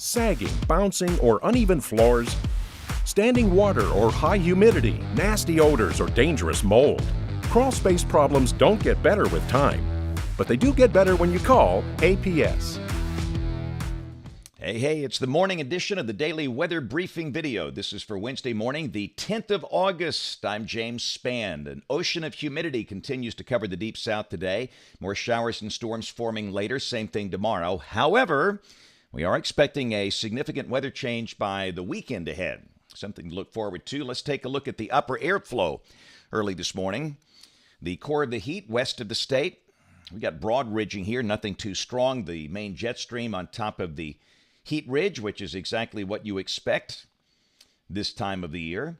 sagging, bouncing, or uneven floors? Standing water or high humidity, nasty odors, or dangerous mold? Crawl space problems don't get better with time, but they do get better when you call APS. Hey, it's the morning edition of the Daily Weather Briefing video. This is for Wednesday morning, the 10th of August. I'm James Spann. An ocean of humidity continues to cover the deep south today. More showers and storms forming later, same thing tomorrow. However, we are expecting a significant weather change by the weekend ahead. Something to look forward to. Let's take a look at the upper airflow early this morning. The core of the heat west of the state. We got broad ridging here, nothing too strong. The main jet stream on top of the heat ridge, which is exactly what you expect this time of the year.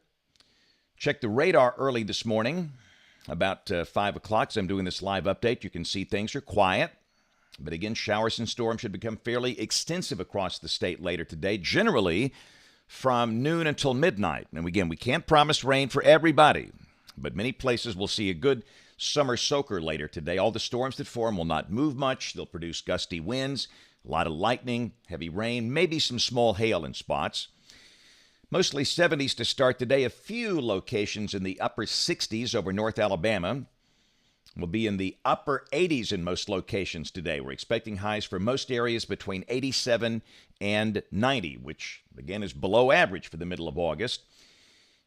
Check the radar early this morning, about 5 o'clock. So I'm doing this live update. You can see things are quiet. But again, showers and storms should become fairly extensive across the state later today, generally from noon until midnight. And again, we can't promise rain for everybody, but many places will see a good summer soaker later today. All the storms that form will not move much. They'll produce gusty winds, a lot of lightning, heavy rain, maybe some small hail in spots. Mostly 70s to start today. A few locations in the upper 60s over North Alabama. We'll be in the upper 80s in most locations today. We're expecting highs for most areas between 87 and 90, which, again, is below average for the middle of August.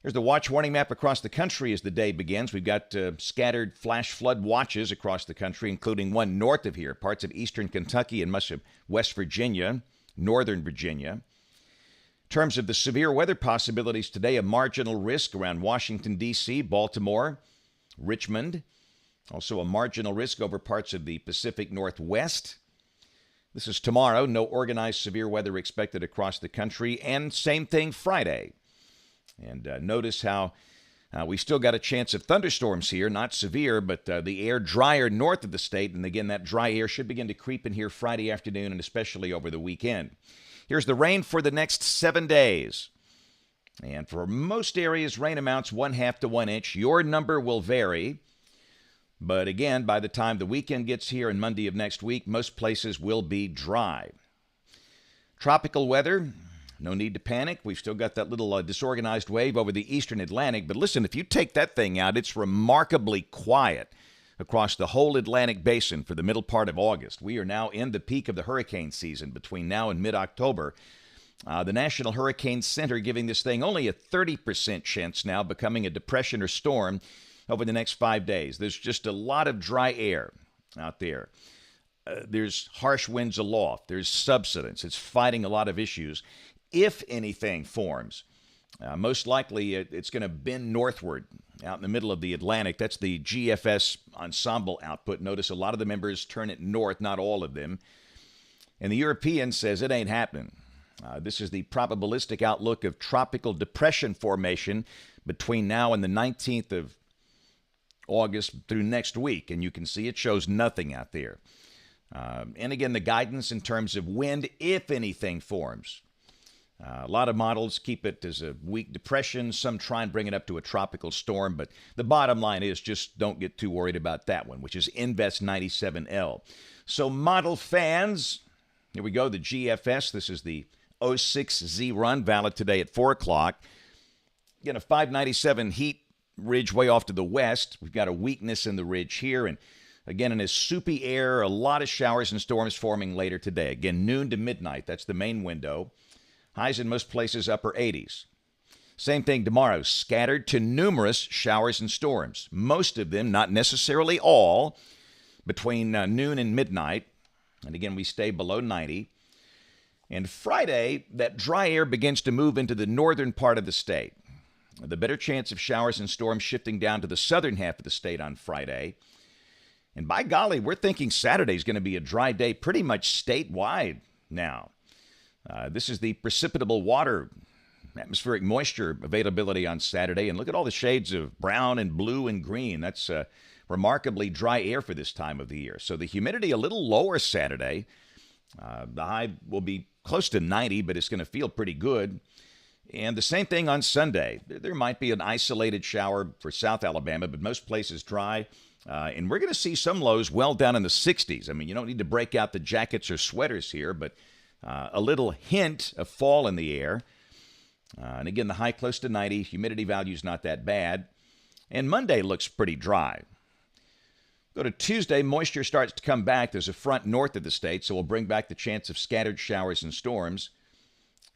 Here's the watch warning map across the country as the day begins. We've got scattered flash flood watches across the country, including one north of here, parts of eastern Kentucky and much of West Virginia, northern Virginia. In terms of the severe weather possibilities today, a marginal risk around Washington, D.C., Baltimore, Richmond. Also a marginal risk over parts of the Pacific Northwest. This is tomorrow. No organized severe weather expected across the country. And same thing Friday. And notice how we still got a chance of thunderstorms here. Not severe, but the air drier north of the state. And again, that dry air should begin to creep in here Friday afternoon and especially over the weekend. Here's the rain for the next 7 days. And for most areas, rain amounts 1/2 to 1 inch. Your number will vary. But again, by the time the weekend gets here and Monday of next week, most places will be dry. Tropical weather, no need to panic. We've still got that little disorganized wave over the eastern Atlantic. But listen, if you take that thing out, it's remarkably quiet across the whole Atlantic basin for the middle part of August. We are now in the peak of the hurricane season between now and mid-October. The National Hurricane Center giving this thing only a 30% chance now becoming a depression or storm over the next 5 days. There's just a lot of dry air out there. There's harsh winds aloft. There's subsidence. It's fighting a lot of issues. If anything forms, most likely it's going to bend northward out in the middle of the Atlantic. That's the GFS ensemble output. Notice a lot of the members turn it north, not all of them. And the European says it ain't happening. This is the probabilistic outlook of tropical depression formation between now and the 19th of August through next week, and you can see it shows nothing out there. And again, the guidance in terms of wind, if anything forms. A lot of models keep it as a weak depression. Some try and bring it up to a tropical storm, but the bottom line is just don't get too worried about that one, which is Invest 97L. So model fans, here we go, the GFS. This is the 06Z run, valid today at 4 o'clock. Again, a 597 heat ridge way off to the west. We've got a weakness in the ridge here. And again, in this soupy air, a lot of showers and storms forming later today. Again, noon to midnight. That's the main window. Highs in most places upper 80s. Same thing tomorrow. Scattered to numerous showers and storms. Most of them, not necessarily all, between noon and midnight. And again, we stay below 90. And Friday, that dry air begins to move into the northern part of the state. The better chance of showers and storms shifting down to the southern half of the state on Friday. And by golly, we're thinking Saturday is going to be a dry day pretty much statewide now. This is the precipitable water, atmospheric moisture availability on Saturday. And look at all the shades of brown and blue and green. That's remarkably dry air for this time of the year. So the humidity a little lower Saturday. The high will be close to 90, but it's going to feel pretty good. And the same thing on Sunday. There might be an isolated shower for South Alabama, but most places dry. And we're going to see some lows well down in the 60s. I mean, you don't need to break out the jackets or sweaters here, but A little hint of fall in the air. And again, the high close to 90. Humidity value is not that bad. And Monday looks pretty dry. Go to Tuesday, moisture starts to come back. There's a front north of the state, so we'll bring back the chance of scattered showers and storms.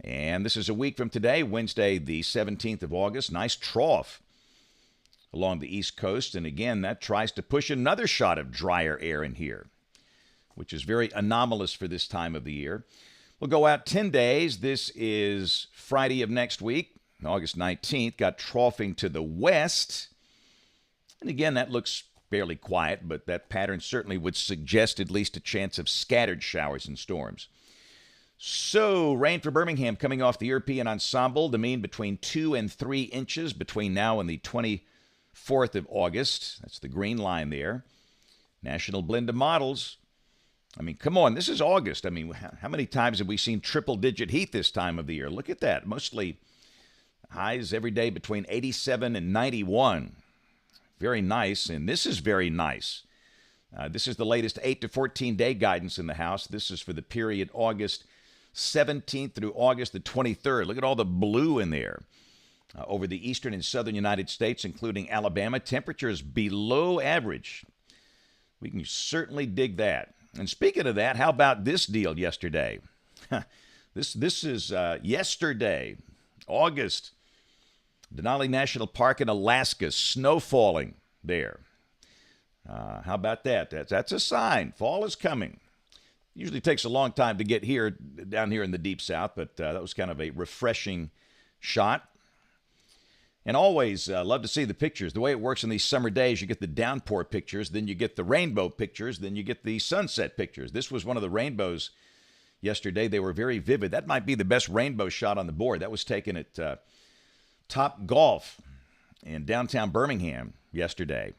And this is a week from today, Wednesday, the 17th of August. Nice trough along the East Coast. And again, that tries to push another shot of drier air in here, which is very anomalous for this time of the year. We'll go out 10 days. This is Friday of next week, August 19th. Got troughing to the west. And again, that looks fairly quiet, but that pattern certainly would suggest at least a chance of scattered showers and storms. So, rain for Birmingham coming off the European ensemble, the mean between 2 and 3 inches between now and the 24th of August. That's the green line there. National blend of models. I mean, come on, this is August. I mean, how many times have we seen triple-digit heat this time of the year? Look at that. Mostly highs every day between 87 and 91. Very nice, and this is very nice. This is the latest 8 to 14-day guidance in the house. This is for the period August 17th through August the 23rd. Look at all the blue in there. Over the eastern and southern United States, including Alabama, temperatures below average. We can certainly dig that. And speaking of that, how about this deal yesterday? This is yesterday, August. Denali National Park in Alaska, snow falling there. How about that? That's a sign. Fall is coming. Usually takes a long time to get here, down here in the deep south, but that was kind of a refreshing shot. And always love to see the pictures. The way it works in these summer days, you get the downpour pictures, then you get the rainbow pictures, then you get the sunset pictures. This was one of the rainbows yesterday. They were very vivid. That might be the best rainbow shot on the board. That was taken at Top Golf in downtown Birmingham yesterday.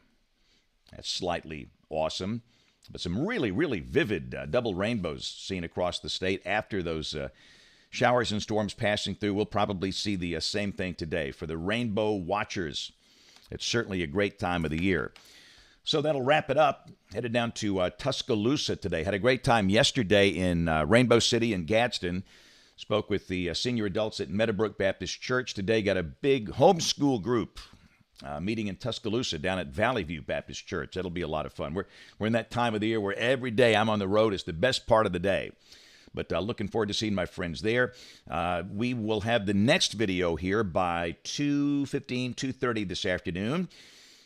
That's slightly awesome. But some really, really vivid double rainbows seen across the state after those showers and storms passing through. We'll probably see the same thing today. For the rainbow watchers, it's certainly a great time of the year. So that'll wrap it up. Headed down to Tuscaloosa today. Had a great time yesterday in Rainbow City and Gadsden. Spoke with the senior adults at Meadowbrook Baptist Church. Today got a big homeschool group meeting in Tuscaloosa down at Valley View Baptist Church. That'll be a lot of fun. We're in that time of the year where every day I'm on the road. It's the best part of the day. But looking forward to seeing my friends there. We will have the next video here by 2:15, 2:30 this afternoon.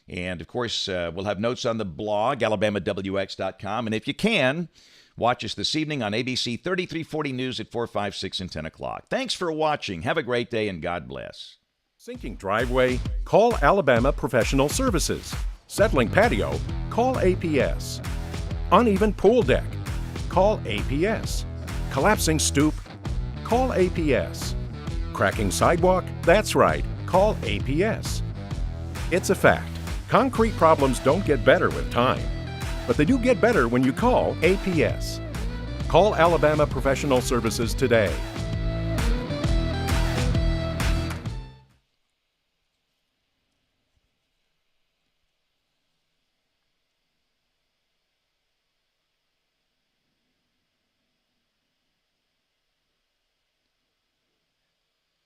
And, of course, we'll have notes on the blog, alabamawx.com. And if you can, watch us this evening on ABC 3340 News at 4, 5, 6, and 10 o'clock. Thanks for watching. Have a great day, and God bless. Sinking driveway? Call Alabama Professional Services. Settling patio? Call APS. Uneven pool deck? Call APS. Collapsing stoop? Call APS. Cracking sidewalk? That's right. Call APS. It's a fact. Concrete problems don't get better with time, but they do get better when you call APS. Call Alabama Professional Services today.